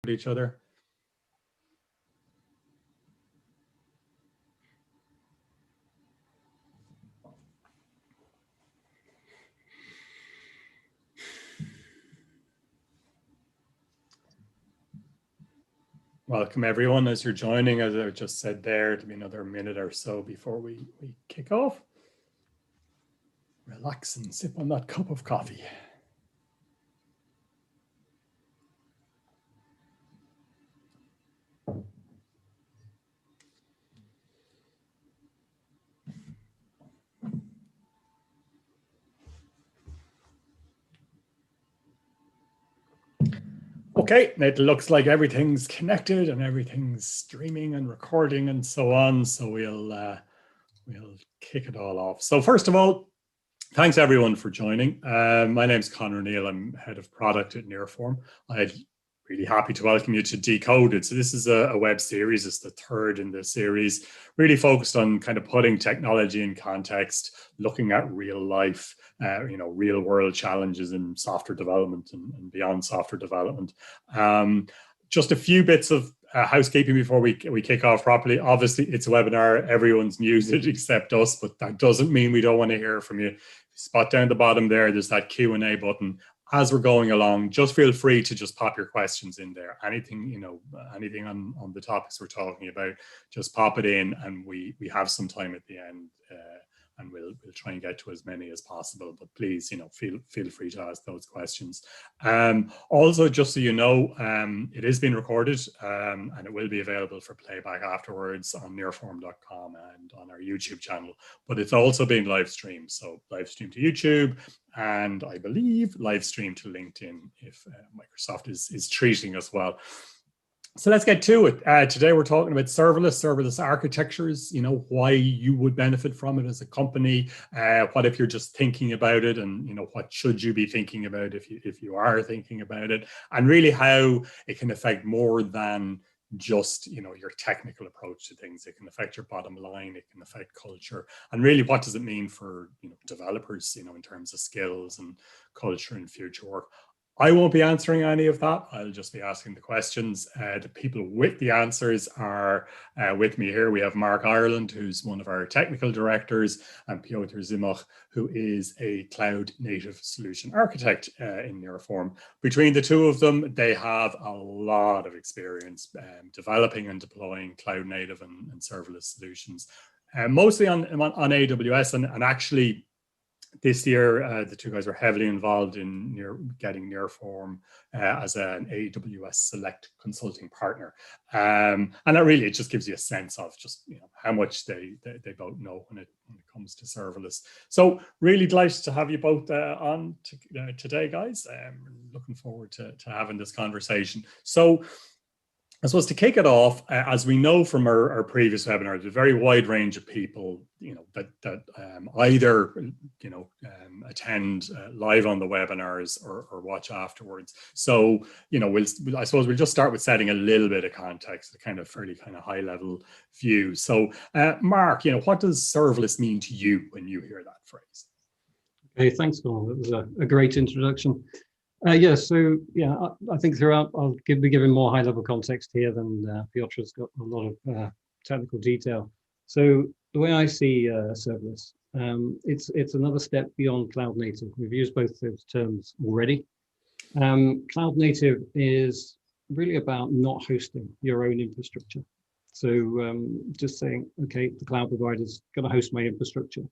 with each other. Welcome everyone as you're joining. As I just said there, to be another minute or so before we kick off. Relax and sip on that cup of coffee. Okay, it looks like everything's connected and everything's streaming and recording and so on. So we'll kick it all off. So first of all, thanks everyone for joining. My name's Conor Neal. I'm head of product at Nearform. I'm really happy to welcome you to Decoded. So this is a web series. It's the third in the series, really focused on kind of putting technology in context, looking at real life, real world challenges in software development and beyond software development. Just a few bits of housekeeping before we kick off properly. Obviously, it's a webinar. Everyone's muted except us, but that doesn't mean we don't want to hear from you. Spot down the bottom there, there's that Q&A button. As we're going along, just feel free to just pop your questions in there. Anything, anything on the topics we're talking about, just pop it in, and we have some time at the end. And we'll try and get to as many as possible, but please, feel free to ask those questions. Also, just so you know, it is being recorded and it will be available for playback afterwards on nearform.com and on our YouTube channel, but it's also being live streamed. So live stream to YouTube, and I believe live stream to LinkedIn if Microsoft is treating us well. So let's get to it. Today we're talking about serverless architectures, why you would benefit from it as a company. What if you're just thinking about it, and what should you be thinking about if you are thinking about it, and really how it can affect more than just your technical approach to things. It can affect your bottom line, it can affect culture, and really what does it mean for developers, in terms of skills and culture and future work. I won't be answering any of that. I'll just be asking the questions. The people with the answers are with me here. We have Mark Ireland, who's one of our technical directors, and Pyotr, who is a cloud native solution architect in Nearform. Between the two of them, they have a lot of experience developing and deploying cloud native and serverless solutions, mostly on AWS, and actually, this year, the two guys were heavily involved in getting Nearform as an AWS Select consulting partner, and that really, it just gives you a sense of just how much they both know when it comes to serverless. So really delighted to have you both on today, guys. Looking forward to having this conversation. So, I suppose to kick it off, as we know from our previous webinars, a very wide range of people, that either attend live on the webinars or watch afterwards. So, I suppose we'll just start with setting a little bit of context, a kind of high level view. So, Mark, what does serverless mean to you when you hear that phrase? Okay, thanks, Paul. That was a great introduction. I think throughout I'll be giving more high-level context here than Pyotr's got a lot of technical detail. So the way I see serverless, it's another step beyond cloud native. We've used both those terms already. Cloud native is really about not hosting your own infrastructure. So just saying, okay, the cloud provider's going to host my infrastructure.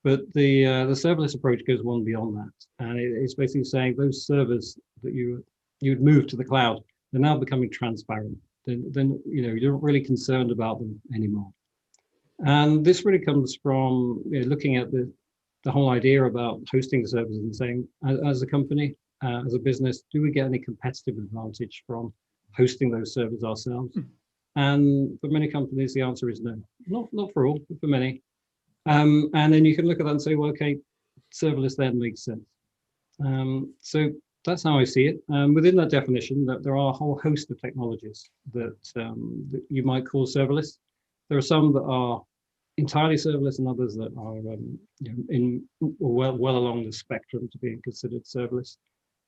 But the serverless approach goes one beyond that, and it's basically saying those servers that you'd move to the cloud, they're now becoming transparent. Then you're not really concerned about them anymore. And this really comes from looking at the whole idea about hosting servers and saying, as a company, as a business, do we get any competitive advantage from hosting those servers ourselves? And for many companies, the answer is no. Not for all, but for many. And then you can look at that and say, well, okay, serverless then makes sense. So that's how I see it. Within that definition, that there are a whole host of technologies that you might call serverless. There are some that are entirely serverless, and others that are well along the spectrum to being considered serverless.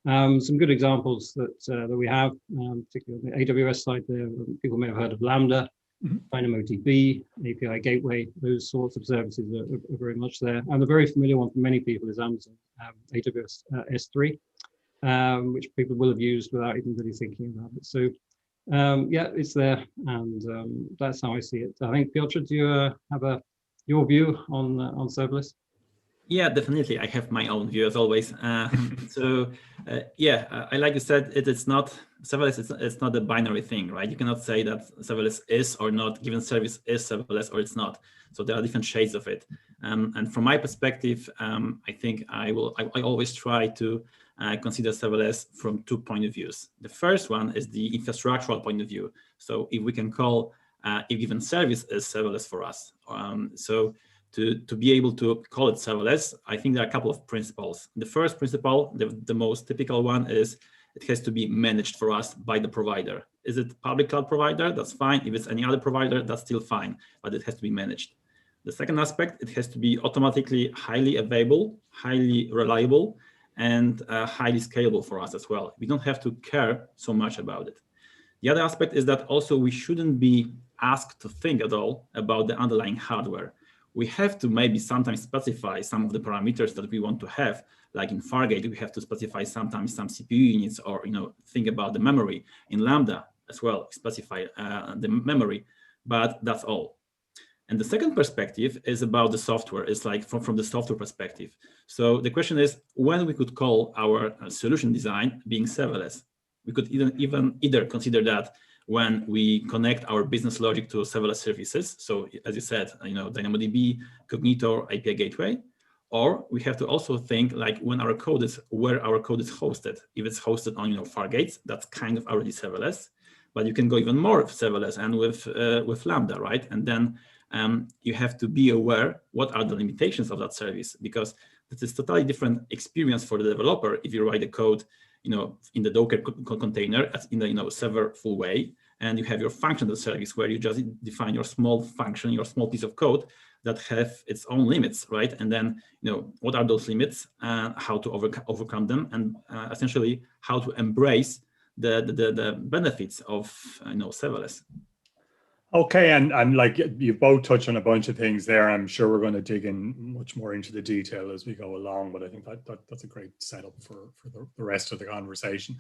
Some good examples that we have, particularly on the AWS side there, people may have heard of Lambda, DynamoDB, API Gateway, those sorts of services are very much there. And the very familiar one for many people is Amazon AWS S3, which people will have used without even really thinking about it. So yeah, it's there, and that's how I see it. I think, Pyotr, do you have your view on serverless? Yeah, definitely. I have my own view as always. Yeah, I like you said, it's not serverless. It's not a binary thing, right? You cannot say that serverless is or not. Given service is serverless or it's not. So there are different shades of it. And from my perspective, I think I always try to consider serverless from 2 points of views. The first one is the infrastructural point of view. So if we can call a given service is serverless for us. To be able to call it serverless, I think there are a couple of principles. The first principle, the most typical one, is it has to be managed for us by the provider. Is it public cloud provider? That's fine. If it's any other provider, that's still fine, but it has to be managed. The second aspect, it has to be automatically highly available, highly reliable, and highly scalable for us as well. We don't have to care so much about it. The other aspect is that also we shouldn't be asked to think at all about the underlying hardware. We have to maybe sometimes specify some of the parameters that we want to have, like in Fargate, we have to specify sometimes some CPU units, or think about the memory. In Lambda as well, specify the memory, but that's all. And the second perspective is about the software. It's like from the software perspective. So the question is when we could call our solution design being serverless. We could even either consider that when we connect our business logic to serverless services. So as you said, DynamoDB, Cognitor, API Gateway, or we have to also think like when our code is, where our code is hosted. If it's hosted on Fargate, that's kind of already serverless, but you can go even more serverless and with Lambda, right? And then you have to be aware what are the limitations of that service, because this is totally different experience for the developer if you write the code in the Docker container in the server full way, and you have your functional service where you just define your small function, your small piece of code that have its own limits, right? And then what are those limits and how to overcome them, and essentially how to embrace the benefits of serverless. Okay, and like you both touched on a bunch of things there. I'm sure we're going to dig in much more into the detail as we go along, but I think that's a great setup for the rest of the conversation.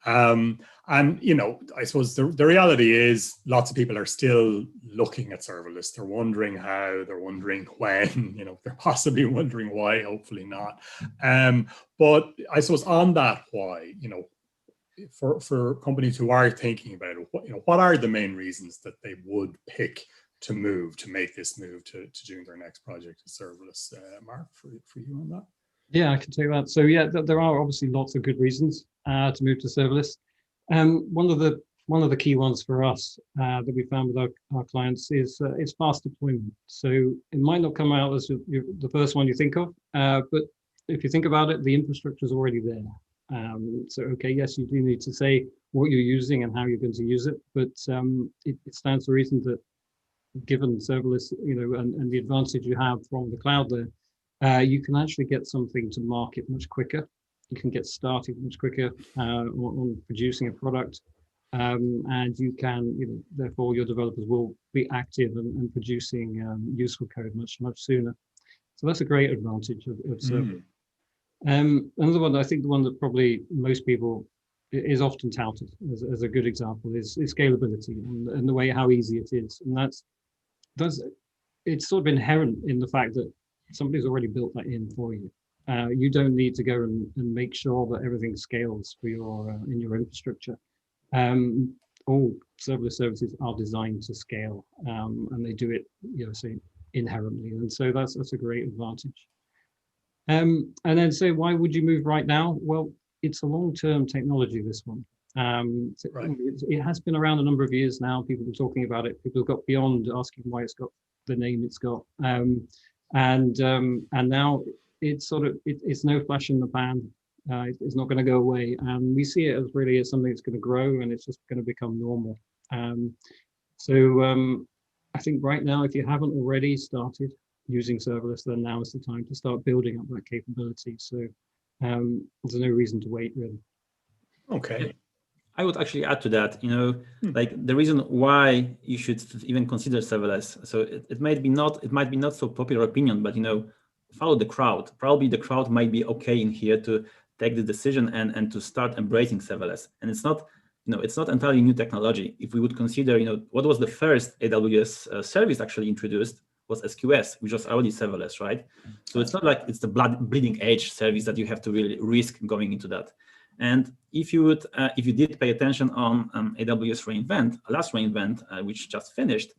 And I suppose the reality is lots of people are still looking at serverless. They're wondering how, they're wondering when, they're possibly wondering why, hopefully not. But I suppose on that why, for companies who are thinking about it, what are the main reasons that they would pick to make this move to doing their next project as serverless? Mark, for you on that? Yeah, I can take that. So yeah, there are obviously lots of good reasons to move to serverless. One of the key ones for us that we found with our clients is fast deployment. So it might not come out as the first one you think of, but if you think about it, the infrastructure is already there. So, okay, yes, you do need to say what you're using and how you're going to use it, but it stands to reason that given serverless, and the advantage you have from the cloud there, you can actually get something to market much quicker. You can get started much quicker on producing a product, and you can, therefore, your developers will be active and producing useful code much sooner. So that's a great advantage of serverless. Another one, I think the one that probably most people is often touted as a good example is scalability and the way how easy it is. And it's sort of inherent in the fact that somebody's already built that in for you. You don't need to go and make sure that everything scales for in your infrastructure. All serverless services are designed to scale, and they do it, say inherently. And so that's a great advantage. And then say, why would you move right now? Well, it's a long-term technology, this one. Right. It has been around a number of years now. People are talking about it. People have got beyond asking why it's got the name it's got. And now it's it's no flash in the pan. It's not going to go away. And we see it as really as something that's going to grow, and it's just going to become normal. I think right now, if you haven't already started using serverless, then now is the time to start building up that capability. So There's no reason to wait, really. Okay. I would actually add to that, like the reason why you should even consider serverless. So it might be not so popular opinion, but follow the crowd. Probably the crowd might be okay in here to take the decision and to start embracing serverless. And it's not, it's not entirely new technology. If we would consider, what was the first AWS service actually introduced was SQS, which was already serverless, right? So it's not like it's the bleeding edge service that you have to really risk going into that. And if you did pay attention on AWS reInvent, last reInvent, which just finished,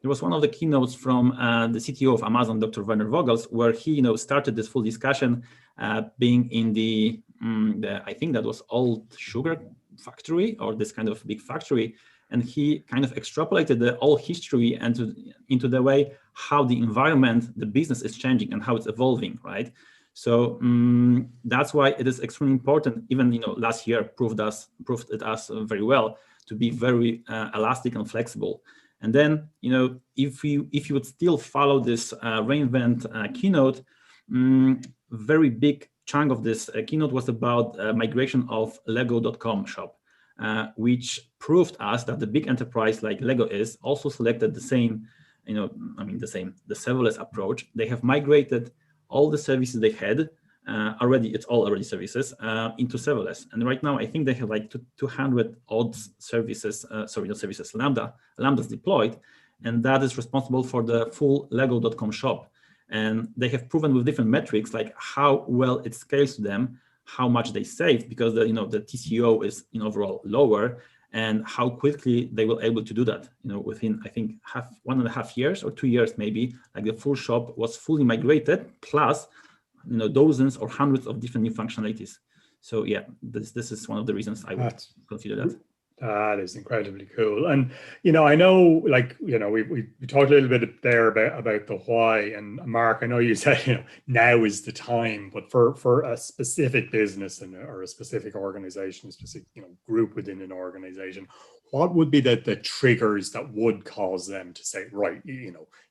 there was one of the keynotes from the CTO of Amazon, Dr. Werner Vogels, where he started this full discussion, being in the I think that was old sugar factory or this kind of big factory, and he kind of extrapolated the whole history into the way how the environment, the business is changing and how it's evolving, right? So that's why it is extremely important. Even last year proved it us very well to be very elastic and flexible. And then if you would still follow this reInvent keynote, very big chunk of this keynote was about migration of Lego.com shop, which proved us that the big enterprise like Lego is also selected the same, the serverless approach. They have migrated all the services they had already, it's all already services, into serverless. And right now, I think they have like 200 odd services, not services, Lambdas deployed, and that is responsible for the full Lego.com shop. And they have proven with different metrics, like how well it scales to them, how much they save, because the TCO is overall lower, and how quickly they will able to do that. Within I think 1.5 years or 2 years maybe, like the full shop was fully migrated, plus dozens or hundreds of different new functionalities. So yeah, this is one of the reasons I would consider that. That is incredibly cool. And, I know, like, we talked a little bit there about the why. And Mark, I know you said, now is the time, but for a specific business or a specific organization, a specific, group within an organization, what would be the triggers that would cause them to say, right,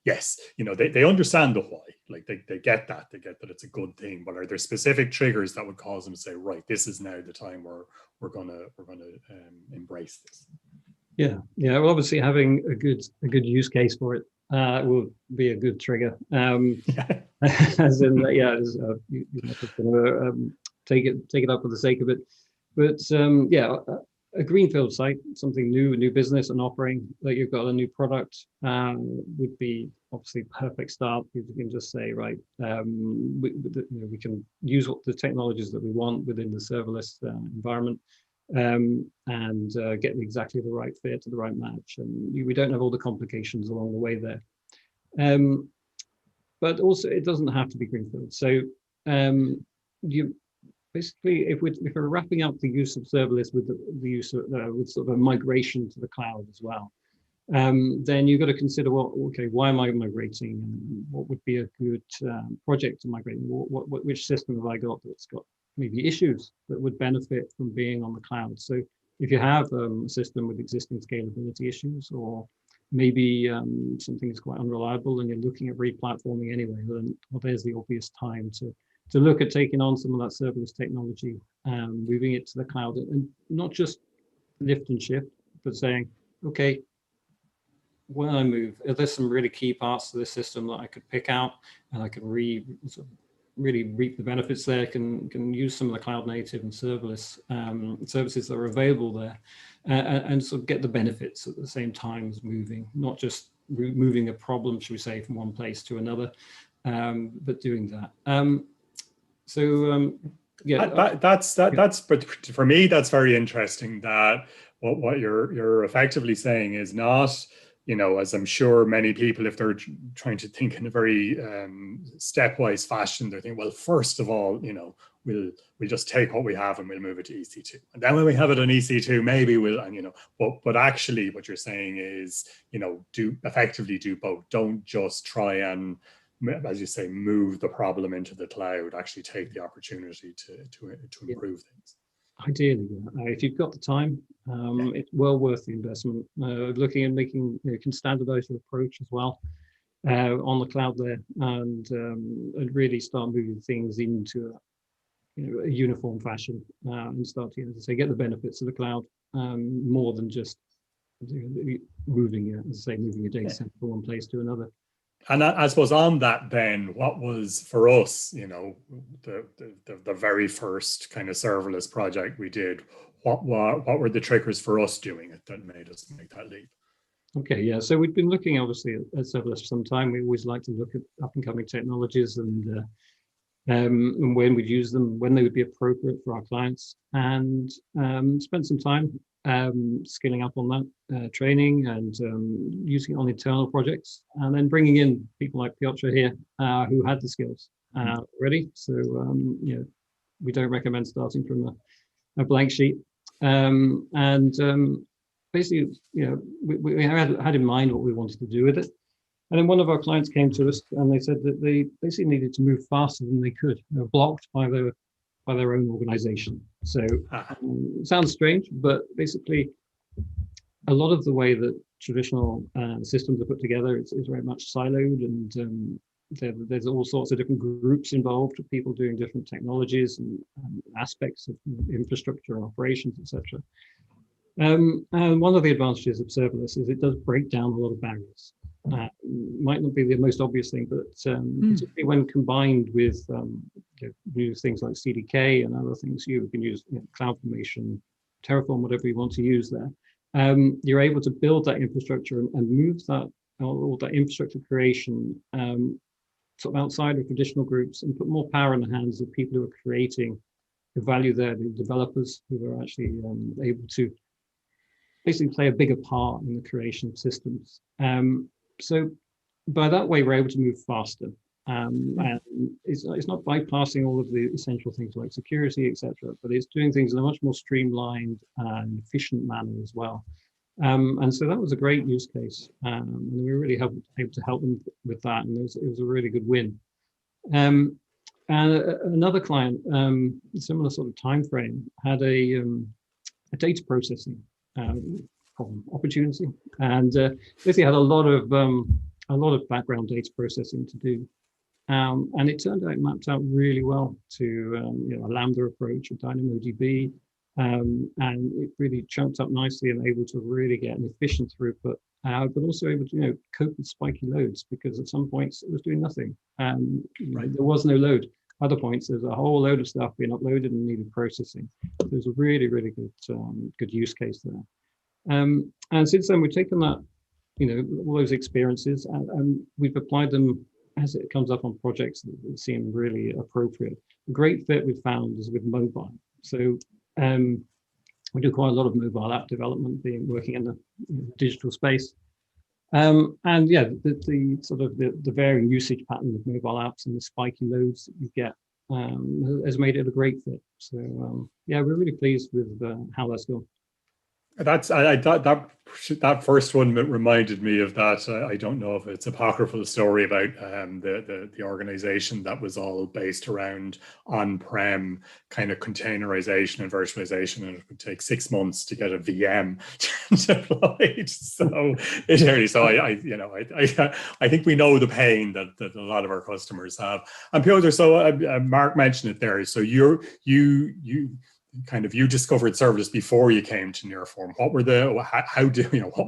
yes, they understand the why, like they get that it's a good thing, but are there specific triggers that would cause them to say, right, this is now the time where we're gonna embrace this? Yeah. Well, obviously having a good use case for it will be a good trigger. As in, you're not just gonna take it up for the sake of it. But a greenfield site, something new, a new business, an offering that you've got a new product would be obviously perfect start. You can just say, right, we can use the technologies that we want within the serverless environment, and get exactly the right fit to the right match. And we don't have all the complications along the way there. But also, it doesn't have to be greenfield. So basically, if we're wrapping up the use of serverless with the use of with sort of a migration to the cloud as well, then you've got to consider, why am I migrating, and what would be a good project to migrate? Which system have I got that's got maybe issues that would benefit from being on the cloud? So if you have a system with existing scalability issues, or maybe something is quite unreliable and you're looking at replatforming anyway, then there's the obvious time to look at taking on some of that serverless technology, moving it to the cloud, and not just lift and shift, but saying, okay, when I move, there's some really key parts to this system that I could pick out, and I can really reap the benefits there. Can use some of the cloud native and serverless services that are available there, and sort of get the benefits at the same time as moving, not just moving a problem, should we say, from one place to another, but doing that. That's but for me, that's very interesting. That what you're effectively saying is not, as I'm sure many people, if they're trying to think in a very stepwise fashion, they're thinking, well, first of all, we'll just take what we have and we'll move it to EC2, and then when we have it on EC2, maybe we'll, and but actually, what you're saying is, do both. Don't just try and, as you say, move the problem into the cloud. Actually take the opportunity to improve things. Ideally, if you've got the time, it's well worth the investment. Looking at making, you can standardize your approach as well on the cloud there, and really start moving things into a uniform fashion and start to, as I say, get the benefits of the cloud more than just moving, as I say, moving a data center from one place to another. And I suppose on that, then, what was for us, the very first kind of serverless project we did? What were the triggers for us doing it that made us make that leap? Okay, yeah. So we've been looking obviously at serverless for some time. We always like to look at up and coming technologies and when we'd use them, when they would be appropriate for our clients, and spent some time skilling up on that, training and using it on internal projects, and then bringing in people like Pyotr here who had the skills already. So we don't recommend starting from a blank sheet. Basically, we had in mind what we wanted to do with it. And then one of our clients came to us and they said that they basically needed to move faster than they could. They were blocked by their own organization. So it sounds strange, but basically a lot of the way that traditional systems are put together is very much siloed, and there's all sorts of different groups involved, people doing different technologies and aspects of infrastructure and operations, etc. And one of the advantages of serverless is it does break down a lot of barriers. Might not be the most obvious thing, but particularly when combined with use things like CDK and other things, you can use CloudFormation, Terraform, whatever you want to use there. You're able to build that infrastructure and move that all that infrastructure creation sort of outside of traditional groups and put more power in the hands of people who are creating the value there, the developers who are actually able to basically play a bigger part in the creation of systems. So by that way, we're able to move faster. And it's not bypassing all of the essential things like security, etc., but it's doing things in a much more streamlined and efficient manner as well. And so that was a great use case. And we were really able to help them with that. And it was a really good win. And another client, similar sort of time frame, had a data processing problem, opportunity, and basically had a lot of background data processing to do, and it turned out it mapped out really well to a Lambda approach, a DynamoDB, and it really chunked up nicely and able to really get an efficient throughput, but also able to cope with spiky loads, because at some points it was doing nothing. Right. There was no load. Other points, there's a whole load of stuff being uploaded and needed processing. There's a really, really good use case there. And since then, we've taken that, all those experiences, and we've applied them as it comes up on projects that seem really appropriate. A great fit we've found is with mobile. So we do quite a lot of mobile app development, working in the digital space. And yeah, the sort of the varying usage pattern of mobile apps and the spiky loads that you get has made it a great fit. So yeah, we're really pleased with how that's gone. I thought that first one reminded me of that. I don't know if it's apocryphal story about the organization that was all based around on-prem kind of containerization and virtualization, and it would take 6 months to get a VM deployed. So I think we know the pain that a lot of our customers have. And Pyotr, so Mark mentioned it there. So you discovered serverless before you came to Nearform. What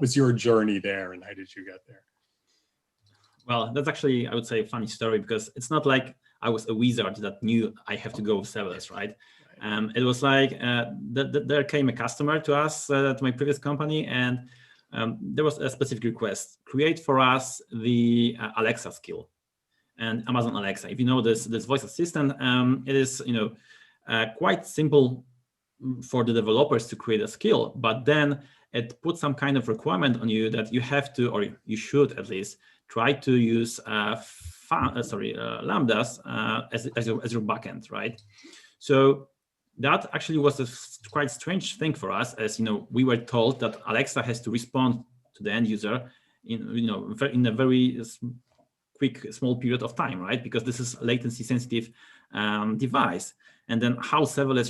was your journey there, and how did you get there? Well, that's actually, I would say, a funny story, because it's not like I was a wizard that knew I have to go with serverless, right? It was like there came a customer to us, to my previous company, and there was a specific request: create for us the Alexa skill, and Amazon Alexa. If you know this voice assistant, it is quite simple for the developers to create a skill, but then it puts some kind of requirement on you that you have to, or you should at least, try to use lambdas as your backend, right? So that actually was a quite strange thing for us, as we were told that Alexa has to respond to the end user in a very quick small period of time, right? Because this is a latency sensitive device. And then how serverless,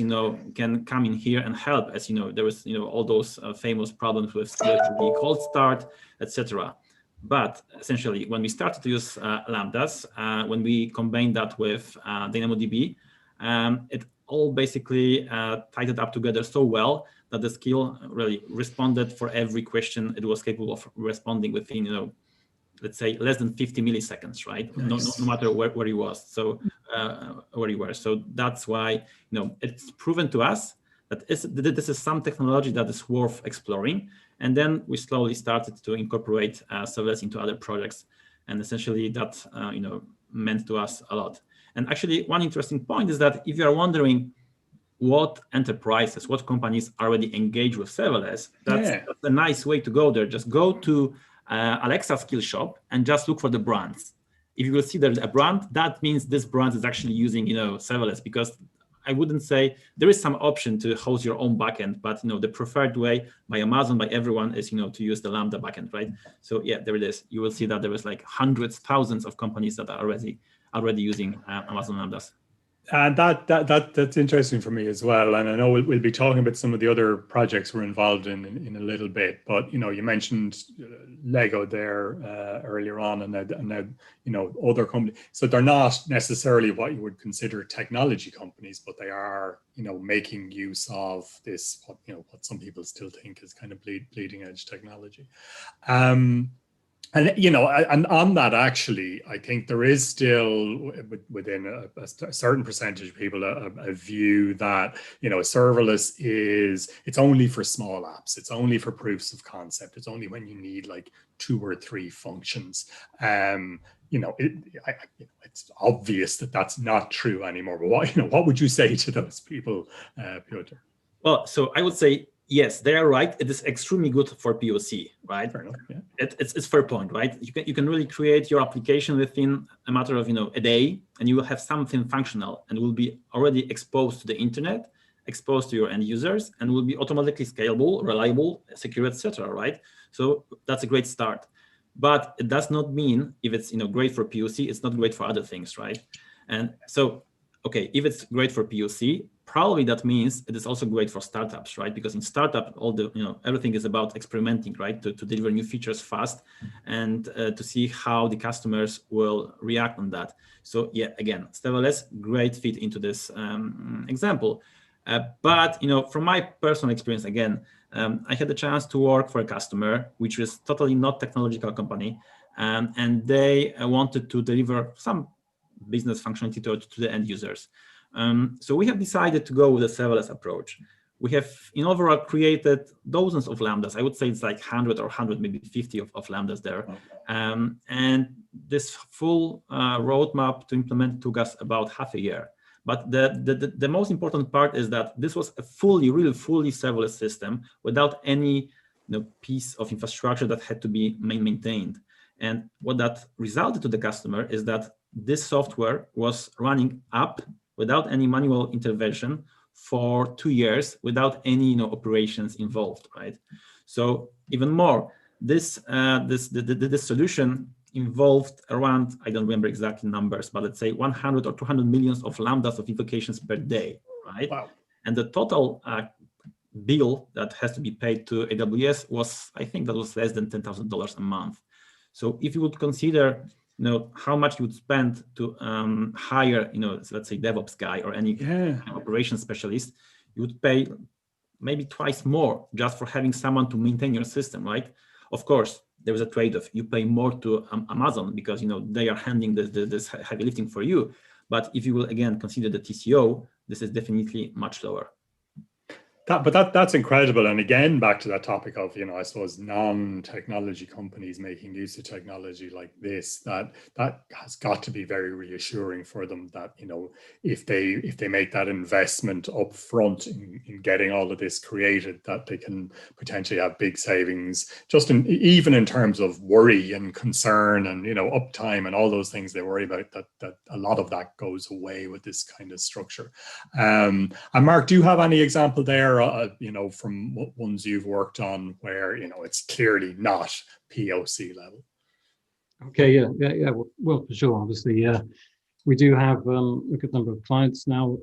can come in here and help, as there was, all those famous problems with the cold start, etc. But essentially, when we started to use lambdas, when we combined that with DynamoDB, it all basically tied up together so well that the skill really responded for every question. It was capable of responding within, let's say less than 50 milliseconds, right? Nice. No matter where he was. So where you were. So that's why it's proven to us that this is some technology that is worth exploring. And then we slowly started to incorporate serverless into other projects, and essentially that meant to us a lot. And actually, one interesting point is that if you are wondering what enterprises, what companies already engage with serverless, that's a nice way to go there. Just go to Alexa skill shop and just look for the brands. If you will see there's a brand, that means this brand is actually using serverless, because I wouldn't say there is some option to host your own backend, but the preferred way by Amazon, by everyone, is to use the Lambda backend, right? So yeah, there it is. You will see that there is like hundreds, thousands of companies that are already using Amazon Lambdas. And that's interesting for me as well. And I know we'll be talking about some of the other projects we're involved in a little bit. But you mentioned Lego there earlier on, and now other companies. So they're not necessarily what you would consider technology companies, but they are making use of this what some people still think is kind of bleeding edge technology. And and on that, actually, I think there is still within a certain percentage of people a view that serverless it's only for small apps, it's only for proofs of concept, it's only when you need like 2 or 3 functions. It's obvious that that's not true anymore. But what would you say to those people, Pyotr? Well, so I would say, yes, they are right. It is extremely good for POC, right? Fair enough, yeah. It's fair point, right? You can really create your application within a matter of a day, and you will have something functional and will be already exposed to the internet, exposed to your end users, and will be automatically scalable, reliable, secure, etc. Right? So that's a great start. But it does not mean if it's great for POC, it's not great for other things, right? And so, okay, if it's great for POC, probably that means it is also great for startups, right? Because in startup, all the everything is about experimenting, right? To deliver new features fast, and to see how the customers will react on that. So yeah, again, serverless, great fit into this example. But from my personal experience, again, I had the chance to work for a customer which is totally not technological company, and they wanted to deliver some business functionality to the end users. So we have decided to go with a serverless approach. We have in overall created dozens of Lambdas. I would say it's like 100 or 100, maybe 50 of Lambdas there. And this full roadmap to implement took us about half a year. But the most important part is that this was a really fully serverless system without any piece of infrastructure that had to be maintained. And what that resulted to the customer is that this software was running up without any manual intervention for 2 years without any operations involved, right? So even more, this solution involved around, I don't remember exactly numbers, but let's say 100 or 200 millions of Lambdas of invocations per day, right? Wow. And the total bill that has to be paid to AWS was, I think that was less than $10,000 a month. So if you would consider how much you would spend to hire, let's say DevOps guy or any operations specialist, you would pay maybe twice more just for having someone to maintain your system, right? Of course, there is a trade-off. You pay more to Amazon because they are handling this heavy lifting for you. But if you will again consider the TCO, this is definitely much lower. That's incredible. And again, back to that topic of, I suppose, non-technology companies making use of technology like this, that has got to be very reassuring for them that, if they make that investment up front in getting all of this created, that they can potentially have big savings, just even in terms of worry and concern and, uptime and all those things they worry about, that a lot of that goes away with this kind of structure. And Mark, do you have any example there, from ones you've worked on where, it's clearly not POC level? Okay, yeah. Well, for sure. Obviously, we do have a good number of clients now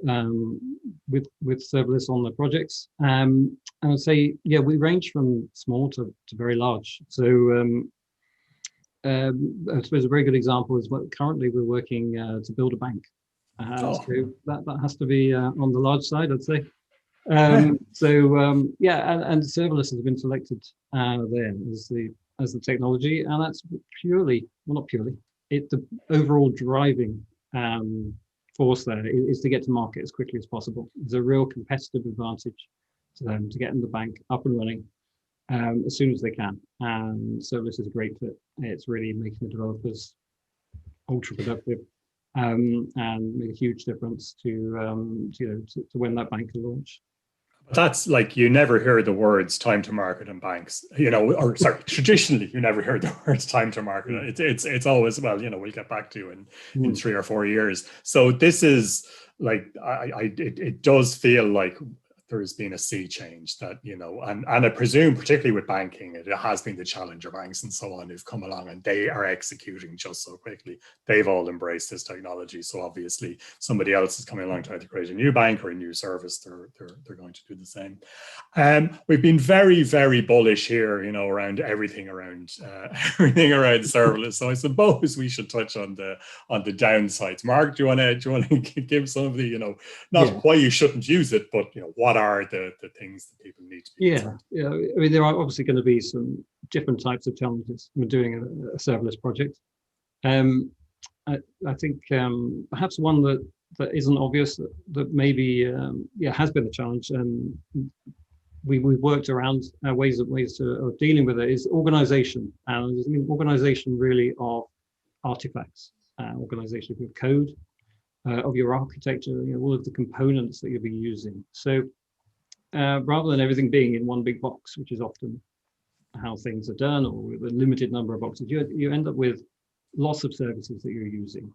with serverless on their projects. And I'd say, we range from small to very large. So I suppose a very good example is what currently we're working to build a bank. Oh. So that has to be on the large side, I'd say. Yeah, and serverless has been selected there as the technology, and that's purely, well, not purely, the overall driving force there is to get to market as quickly as possible. There's a real competitive advantage to them to get in the bank up and running as soon as they can. And serverless is a great fit. It's really making the developers ultra productive and make a huge difference to when that bank can launch. That's like, you never hear the words time to market in banks, or sorry, traditionally you never hear the words time to market. It's always, well, we'll get back to you in 3 or 4 years. So this is like, it does feel like there's been a sea change that, and I presume particularly with banking, it has been the challenger banks and so on who've come along, and they are executing just so quickly. They've all embraced this technology. So obviously somebody else is coming along to either create a new bank or a new service. They're going to do the same. We've been very, very bullish here, around everything around serverless. So I suppose we should touch on the downsides. Mark, do you want to give some of the, not why you shouldn't use it, but what are the things that people need to be concerned? Yeah. I mean, there are obviously going to be some different types of challenges when doing a serverless project. I think perhaps one that isn't obvious that maybe has been a challenge, and we've worked around ways of dealing with it, is organization. And I mean, organization really of artifacts, organization of your code, of your architecture, all of the components that you'll be using. So rather than everything being in one big box, which is often how things are done, or with a limited number of boxes, you end up with lots of services that you're using.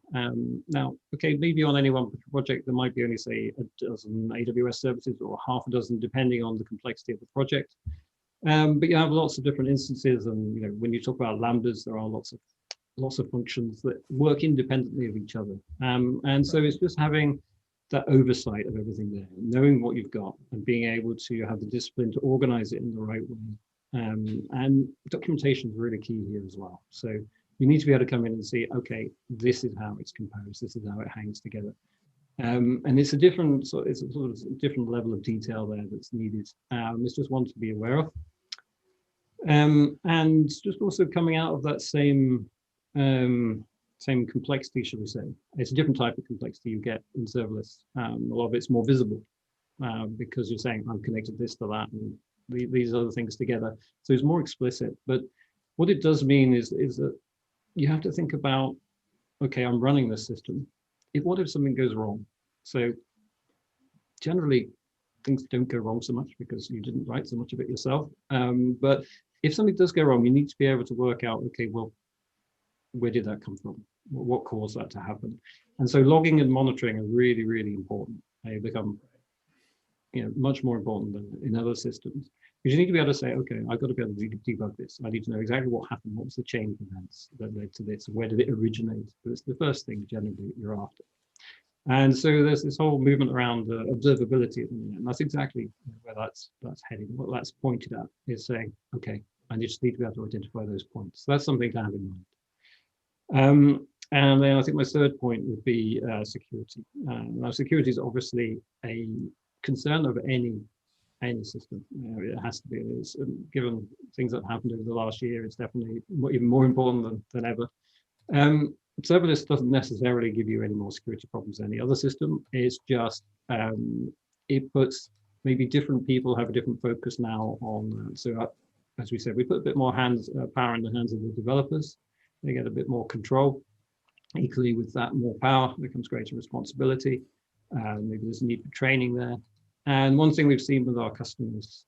Now, okay, maybe on any one project, there might be only, say, a dozen AWS services or half a dozen, depending on the complexity of the project. But you have lots of different instances, and when you talk about lambdas, there are lots of functions that work independently of each other. And so it's just having that oversight of everything there, knowing what you've got and being able to have the discipline to organize it in the right way. And documentation is really key here as well. So you need to be able to come in and see, okay, this is how it's composed, this is how it hangs together. And it's a sort of different level of detail there that's needed. It's just one to be aware of. And just also coming out of that same complexity, should we say. It's a different type of complexity you get in serverless. A lot of it's more visible because you're saying, I'm connected this to that, and these other things together. So it's more explicit. But what it does mean is that you have to think about, okay, I'm running this system. What if something goes wrong? So generally, things don't go wrong so much because you didn't write so much of it yourself. But if something does go wrong, you need to be able to work out, okay, well, where did that come from? What caused that to happen? And so logging and monitoring are really, really important. They become much more important than in other systems. Because you need to be able to say, okay, I've got to be able to debug this. I need to know exactly what happened. What was the chain of events that led to this? Where did it originate? But it's the first thing generally you're after. And so there's this whole movement around observability at the minute. And that's exactly where that's heading. What that's pointed at is saying, okay, I just need to be able to identify those points. So that's something to have in mind. And then I think my third point would be security. Now, security is obviously a concern of any system. It has to be. Given things that have happened over the last year, it's definitely even more important than ever. Serverless doesn't necessarily give you any more security problems than any other system. It's just it puts maybe different people have a different focus now on. So as we said, we put a bit more power in the hands of the developers. They get a bit more control. Equally, with that more power, there comes greater responsibility. Maybe there's a need for training there. And one thing we've seen with our customers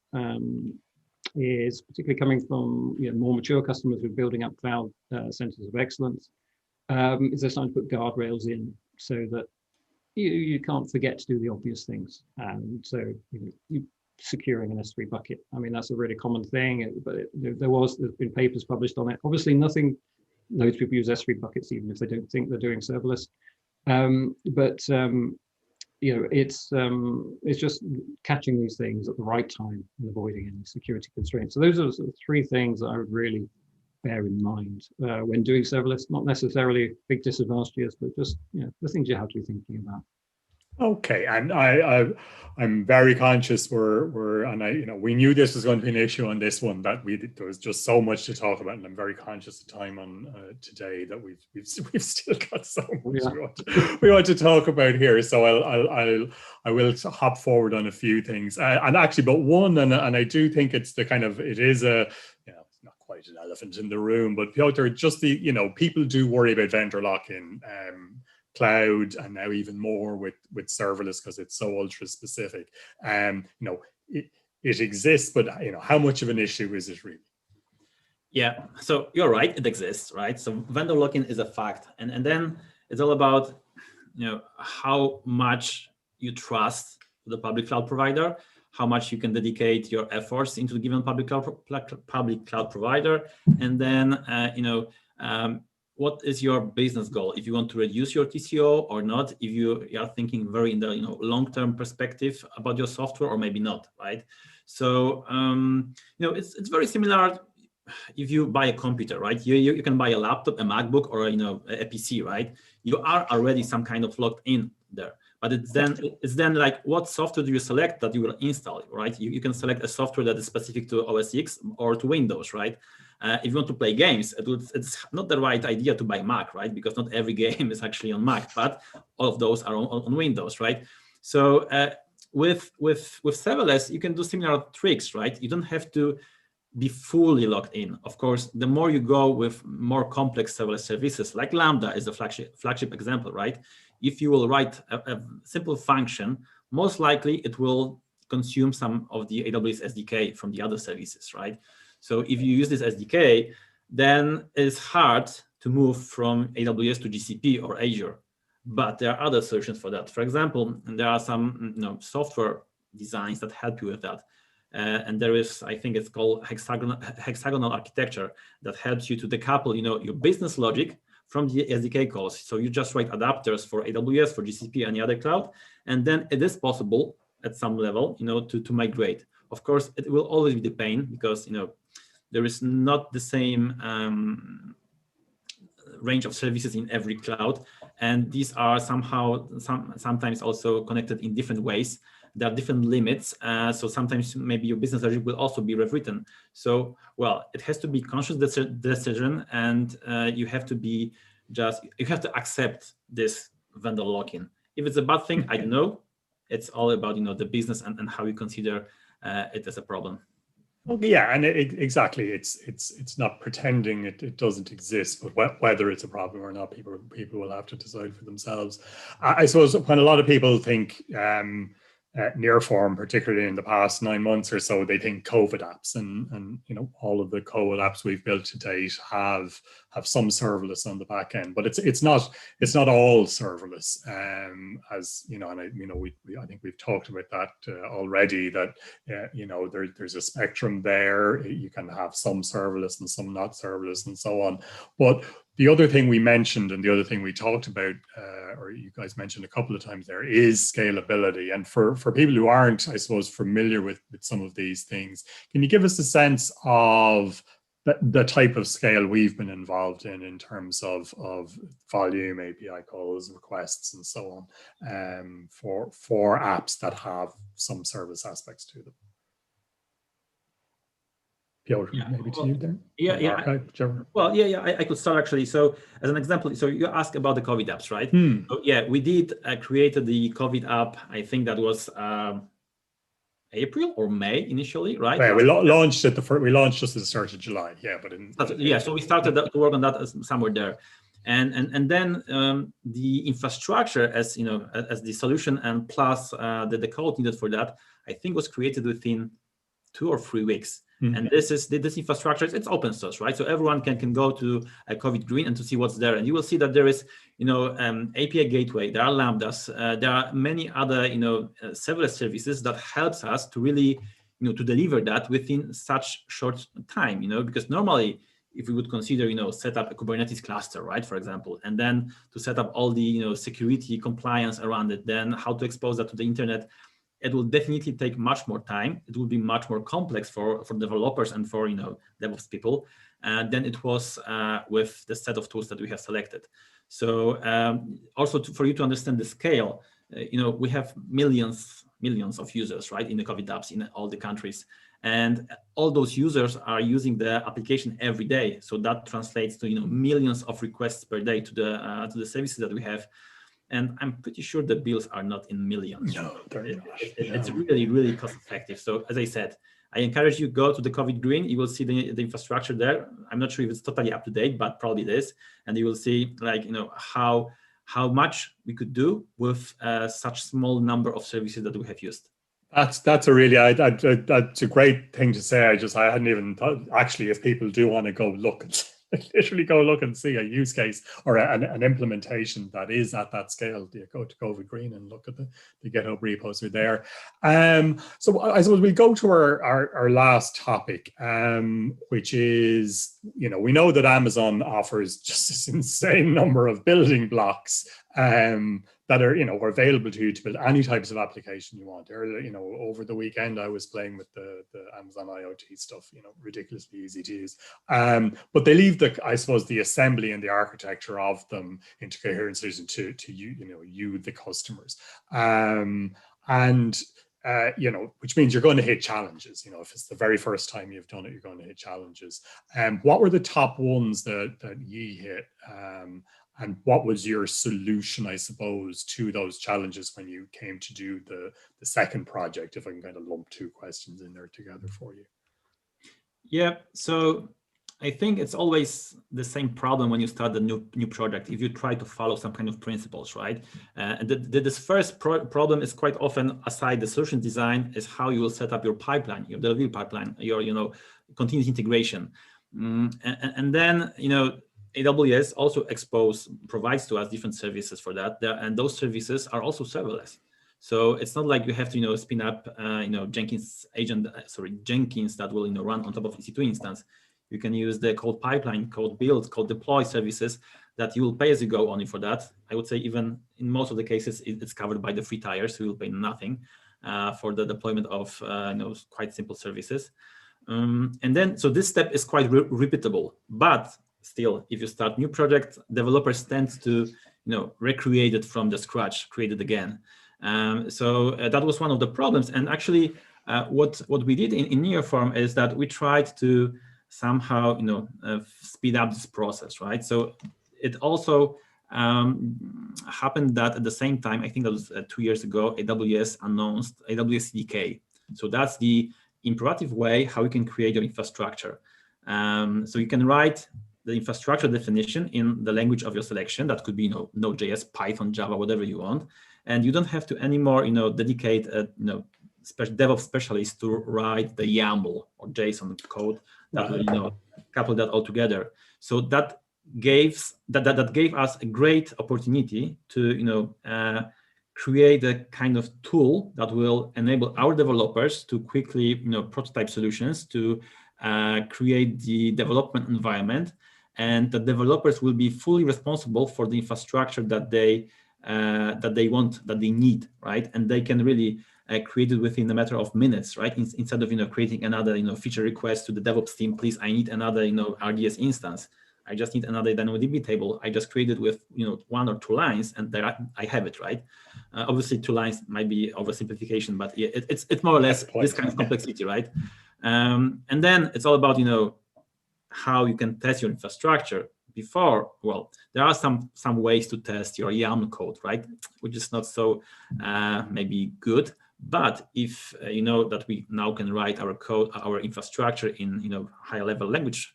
is particularly coming from more mature customers who are building up cloud centers of excellence, is they're starting to put guardrails in so that you can't forget to do the obvious things. And so you securing an S3 bucket. I mean, that's a really common thing, but there's been papers published on it. Obviously, loads of people use S3 buckets, even if they don't think they're doing serverless. It's just catching these things at the right time and avoiding any security constraints. So those are the three things that I would really bear in mind when doing serverless? Not necessarily big disadvantages, but just the things you have to be thinking about. Okay, and I'm very conscious we knew this was going to be an issue on this one, that there was just so much to talk about, and I'm very conscious of time on today that we've still got so much we want to talk about here. So I will hop forward on a few things, and actually, but one, and I do think it's it is a it's not quite an elephant in the room, but Pyotr, just people do worry about vendor lock-in. Cloud, and now even more with serverless, because it's so ultra specific. It exists, but how much of an issue is it really? Yeah, so you're right, it exists, right? So vendor lock-in is a fact, and then it's all about how much you trust the public cloud provider, how much you can dedicate your efforts into the given public cloud provider, and then what is your business goal? If you want to reduce your TCO or not, if you are thinking very in the long-term perspective about your software, or maybe not, right? So it's very similar if you buy a computer, right? You can buy a laptop, a MacBook, or a PC, right? You are already some kind of locked in there. But it's then like, what software do you select that you will install, right? You can select a software that is specific to OS X or to Windows, right? If you want to play games, it's not the right idea to buy Mac, right? Because not every game is actually on Mac, but all of those are on Windows, right? So with serverless, you can do similar tricks, right? You don't have to be fully locked in. Of course, the more you go with more complex serverless services, like Lambda is a flagship example, right? If you will write a simple function, most likely it will consume some of the AWS SDK from the other services, right? So if you use this SDK, then it's hard to move from AWS to GCP or Azure. But there are other solutions for that. For example, there are some software designs that help you with that. And there is, I think it's called hexagonal architecture, that helps you to decouple your business logic from the SDK calls. So you just write adapters for AWS, for GCP, any other cloud, and then it is possible at some level to migrate. Of course, it will always be the pain, because there is not the same range of services in every cloud, and these are sometimes also connected in different ways. There are different limits, so sometimes maybe your business logic will also be rewritten. So, well, it has to be conscious decision, and you have to accept this vendor lock-in. If it's a bad thing, I don't know. It's all about the business and how you consider it as a problem. Okay, yeah, and exactly, it's not pretending it doesn't exist, but whether it's a problem or not, people will have to decide for themselves. I suppose when a lot of people think Nearform, particularly in the past 9 months or so, they think COVID apps, and all of the COVID apps we've built to date have some serverless on the back end, but it's not all serverless. As and I think we've talked about that already. That there's a spectrum there. You can have some serverless and some not serverless, and so on. But the other thing we mentioned, and the other thing we talked about, or you guys mentioned a couple of times there, is scalability. And for people who aren't, I suppose, familiar with some of these things, can you give us a sense of the type of scale we've been involved in terms of volume, API calls, requests, and so on, for apps that have some service aspects to them? Pyotr, maybe to you there. I could start actually. So as an example, so you asked about the COVID apps, right? So yeah, we did create the COVID app. I think that was April or May initially, right? Yeah, we launched it. We launched just at the start of July. Yeah, but so we started to work on that somewhere there, and then the infrastructure as as the solution, and plus the code needed for that, I think was created within 2 or 3 weeks. And this infrastructure, it's open source, right? So everyone can go to a COVID Green and to see what's there, and you will see that there is, API gateway, there are Lambdas, there are many other, serverless services that helps us to really, to deliver that within such short time, because normally, if we would consider, set up a Kubernetes cluster, right, for example, and then to set up all the, security compliance around it, then how to expose that to the internet, it will definitely take much more time. It will be much more complex for developers and for DevOps people. than it was with the set of tools that we have selected. So also for you to understand the scale, we have millions of users, right, in the COVID apps in all the countries. And all those users are using the application every day. So that translates to millions of requests per day to the services that we have. And I'm pretty sure the bills are not in millions. No, they're not. It's really, really cost effective. So as I said, I encourage you go to the COVID Green. You will see the infrastructure there. I'm not sure if it's totally up to date, but probably it is. And you will see how much we could do with such small number of services that we have used. That's a really that's a great thing to say. I hadn't even thought, actually, if people do want to go look and literally go look and see a use case or an implementation that is at that scale, you go to COVID Green and look at the GitHub repos are there. So I suppose we'll go to our last topic, which is, we know that Amazon offers just this insane number of building blocks that are available to you to build any types of application you want. Earlier, over the weekend I was playing with the Amazon IoT stuff, ridiculously easy to use. But they leave the assembly and the architecture of them into Coherent Solution to you the customers. Which means you're going to hit challenges. If it's the very first time you've done it, you're going to hit challenges. What were the top ones that ye hit? And what was your solution, I suppose, to those challenges when you came to do the second project, if I can kind of lump two questions in there together for you? Yeah, so I think it's always the same problem when you start a new project, if you try to follow some kind of principles, right? And this first problem is quite often, aside the solution design, is how you will set up your pipeline, your delivery pipeline, your continuous integration. And then, AWS also provides to us different services for that, and those services are also serverless. So it's not like you have to spin up Jenkins that will run on top of EC2 instance. You can use the code pipeline, code build, code deploy services that you will pay as you go only for that. I would say even in most of the cases it's covered by the free tiers, so you will pay nothing for the deployment of quite simple services. And then so this step is quite repeatable, but still, if you start new project, developers tend to, recreate it from the scratch, create it again. So that was one of the problems. And actually, what we did in Nearform is that we tried to somehow, speed up this process, right? So it also happened that at the same time, I think that was 2 years ago, AWS announced AWS CDK. So that's the imperative way how you can create your infrastructure. So you can write the infrastructure definition in the language of your selection. That could be Node.js, Python, Java, whatever you want, and you don't have to anymore dedicate a DevOps specialist to write the YAML or JSON code that will couple that all together. So that gave us a great opportunity to create a kind of tool that will enable our developers to quickly prototype solutions, to create the development environment, and the developers will be fully responsible for the infrastructure that they need, right? And they can really create it within a matter of minutes, right? Instead of creating another feature request to the DevOps team. Please, I need another RDS instance. I just need another DynamoDB table. I just created with 1 or 2 lines, and there I have it, right? Obviously, 2 lines might be oversimplification, but yeah, it's more or less this kind of complexity, right? And then it's all about how you can test your infrastructure before. Well, there are some ways to test your YAML code, right? Which is not so maybe good. But if you know that we now can write our code, our infrastructure in higher level language,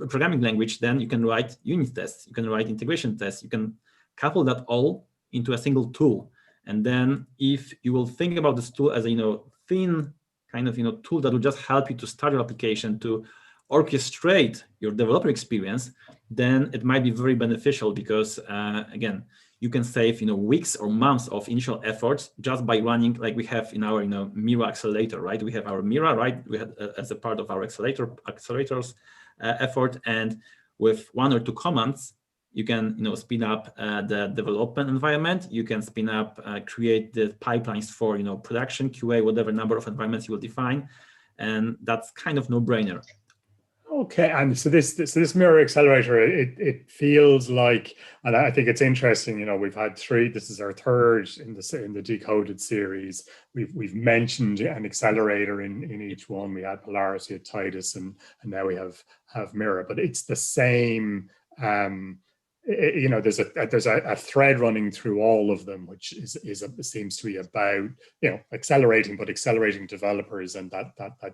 programming language, then you can write unit tests, you can write integration tests, you can couple that all into a single tool. And then if you will think about this tool as a thin kind of tool that will just help you to start your application, to orchestrate your developer experience, then it might be very beneficial because again, you can save weeks or months of initial efforts just by running, like we have in our Mira accelerator, right? We have our Mira, right? We had as a part of our accelerators effort, and with 1 or 2 commands, you can spin up the development environment. You can spin up, create the pipelines for production, QA, whatever number of environments you will define, and that's kind of no-brainer. Okay, and so this mirror accelerator, it feels like, and I think it's interesting. You know, we've had three. This is our third in the Decoded series. We've mentioned an accelerator in each one. We had Polarity, at Titus, and now we have mirror. But it's the same. You know, there's a thread running through all of them, which seems to be about, you know, accelerating developers and that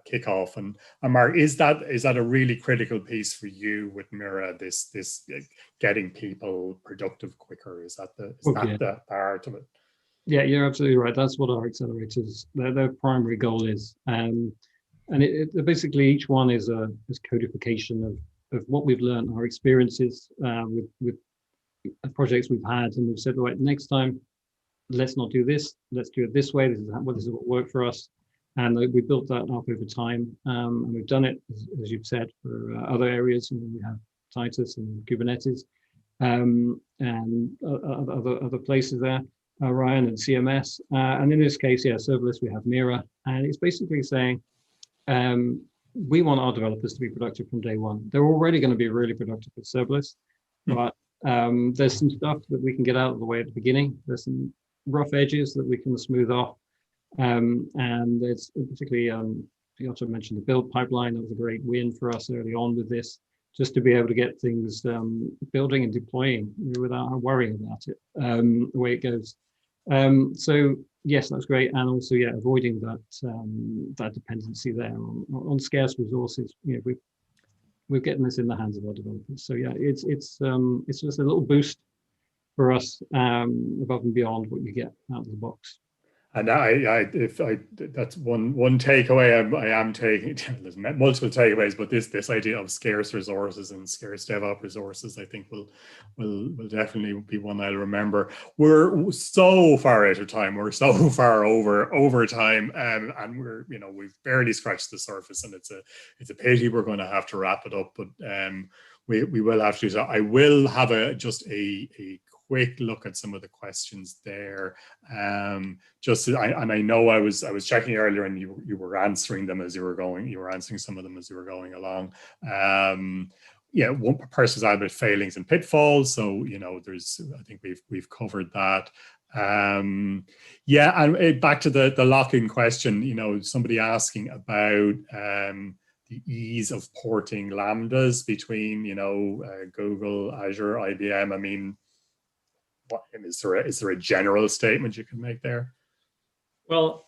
kickoff. And Mark, is that a really critical piece for you with Mira? This getting people productive quicker? Is that the part of it? Yeah, you're absolutely right. That's what our accelerators, their primary goal is. And basically each one is codification of what we've learned, our experiences with projects we've had, and we've said, right, next time, let's not do this. Let's do it this way. This is what worked for us, and we built that up over time. And we've done it, as you've said, for other areas. You know, we have Titus and Kubernetes, and other places there, Ryan and CMS. And in this case, yeah, serverless, we have Mira, and it's basically saying, we want our developers to be productive from day one. They're already going to be really productive with serverless, but there's some stuff that we can get out of the way at the beginning. There's some rough edges that we can smooth off. And it's particularly, Pyotr mentioned the build pipeline. That was a great win for us early on with this, just to be able to get things building and deploying without worrying about it, the way it goes. So yes, that's great, and also avoiding that dependency there on scarce resources. You know, we're getting this in the hands of our developers. So yeah, it's just a little boost for us above and beyond what you get out of the box. And that's one takeaway I am taking. There's multiple takeaways, but this idea of scarce resources and scarce DevOps resources, I think will definitely be one I'll remember. We're so far out of time. We're so far over time, and we've barely scratched the surface, and it's a pity we're going to have to wrap it up. But we will have to. So I will have just a quick look at some of the questions there. I know I was checking earlier, and you were answering them as you were going. You were answering some of them as you were going along. One person's about failings and pitfalls. So I think we've covered that. And back to the lock-in question. Somebody asking about the ease of porting lambdas between Google, Azure, IBM. I mean, is there a general statement you can make there? Well,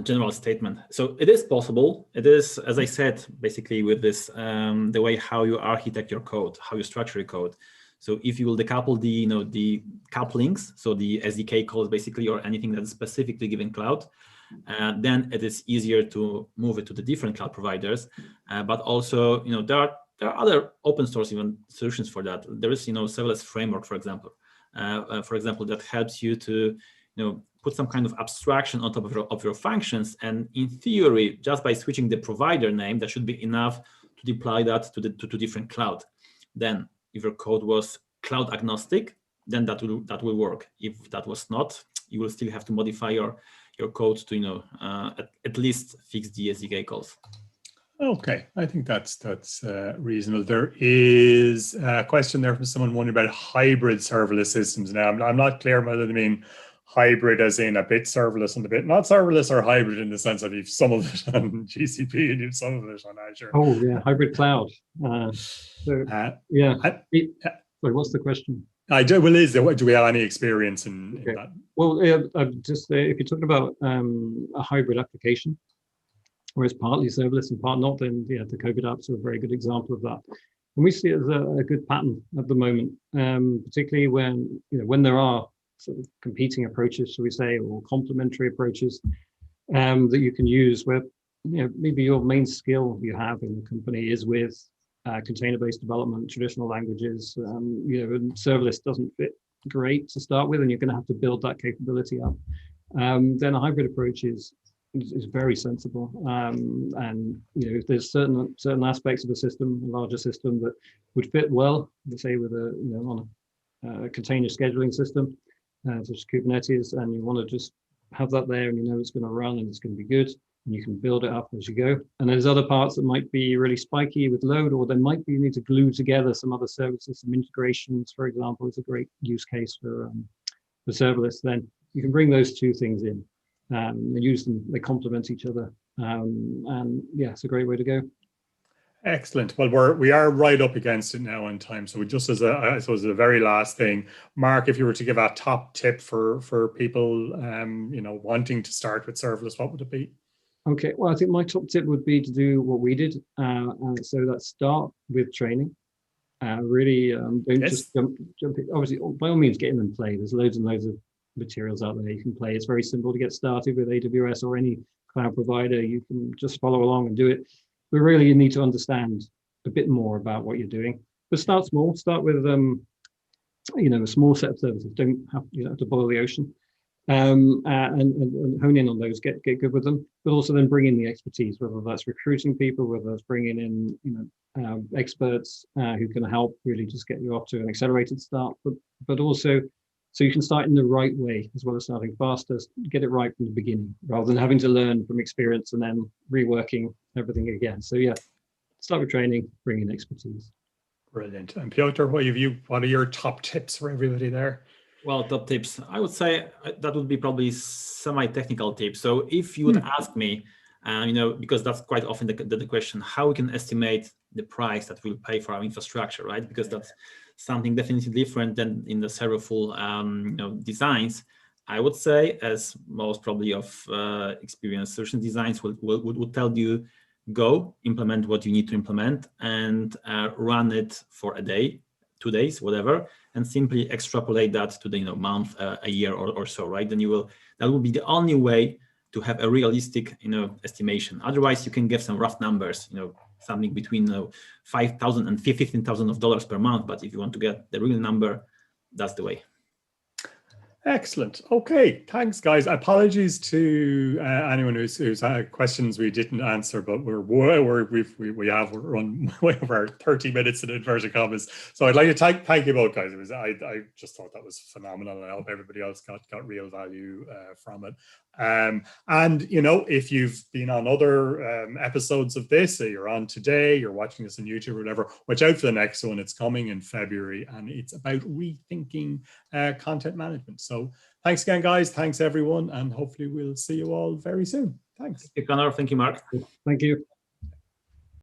general statement. So it is possible. It is, as I said, basically with this, the way how you architect your code, how you structure your code. So if you will decouple the couplings, so the SDK calls basically, or anything that is specifically given cloud, then it is easier to move it to the different cloud providers. But also, there are other open source even solutions for that. There is, serverless framework, for example, that helps you to, put some kind of abstraction on top of your functions. And in theory, just by switching the provider name, that should be enough to deploy that to different cloud. Then, if your code was cloud agnostic, then that will work. If that was not, you will still have to modify your code to, at least fix the SDK calls. Okay, I think that's reasonable. There is a question there from someone wondering about hybrid serverless systems. Now, I'm not clear whether they mean hybrid as in a bit serverless and a bit not serverless, or hybrid in the sense that you've some of it on GCP and you've some of it on Azure. Oh yeah, hybrid cloud. Sorry, what's the question? Do we have any experience in that? Well, just if you're talking about a hybrid application, where it's partly serverless and part not, then the DECODED apps are a very good example of that. And we see it as a good pattern at the moment, particularly when there are sort of competing approaches, shall we say, or complementary approaches that you can use, where maybe your main skill you have in the company is with container-based development, traditional languages, and serverless doesn't fit great to start with, and you're going to have to build that capability up. Then a hybrid approach is very sensible, and if there's certain aspects of a system, a larger system, that would fit well, let's say with on a container scheduling system such as Kubernetes, and you want to just have that there, and it's going to run and it's going to be good, and you can build it up as you go. And there's other parts that might be really spiky with load, or there might be you need to glue together some other services, some integrations, for example, is a great use case for serverless. Then you can bring those two things in and use them. They complement each other, and yeah, it's a great way to go. Excellent. Well, we are right up against it now in time. So just as I suppose the very last thing, Mark, if you were to give a top tip for people, wanting to start with serverless, what would it be? Okay, well, I think my top tip would be to do what we did. So let's start with training. Really, don't just jump in. Obviously, by all means, get in and play. There's loads and loads of materials out there you can play. It's very simple to get started with AWS or any cloud provider. You can just follow along and do it. But really, you need to understand a bit more about what you're doing. But start small. Start with a small set of services. You don't have to boil the ocean. And hone in on those. Get good with them. But also then bring in the expertise, whether that's recruiting people, whether that's bringing in experts who can help really just get you off to an accelerated start. But also, so you can start in the right way as well as starting faster. Get it right from the beginning, rather than having to learn from experience and then reworking everything again. So yeah, start with training, bring in expertise. Brilliant. And Pyotr, what are your top tips for everybody there? Well, top tips, I would say that would be probably semi-technical tips. So if you would ask me, because that's quite often the question, how we can estimate the price that we'll pay for our infrastructure, right? Because that's something definitely different than in the serverful designs. I would say, as most probably of experienced solution designs would tell you, go implement what you need to implement and run it for a day, 2 days, whatever, and simply extrapolate that to the month, a year or so, right? Then that will be the only way to have a realistic estimation. Otherwise, you can give some rough numbers, something between $5,000 and $15,000 per month. But if you want to get the real number, that's the way. Excellent. Okay, thanks, guys. Apologies to anyone who's had questions we didn't answer, but we have run way over 30 minutes in inverted commas. So I'd like to thank you both, guys. I just thought that was phenomenal, and I hope everybody else got real value from it. And if you've been on other episodes of this, you're on today, you're watching this on YouTube or whatever, watch out for the next one. It's coming in February, and it's about rethinking content management. So thanks again, guys. Thanks, everyone. And hopefully we'll see you all very soon. Thanks. Thank you, Connor. Thank you, Mark. Thank you.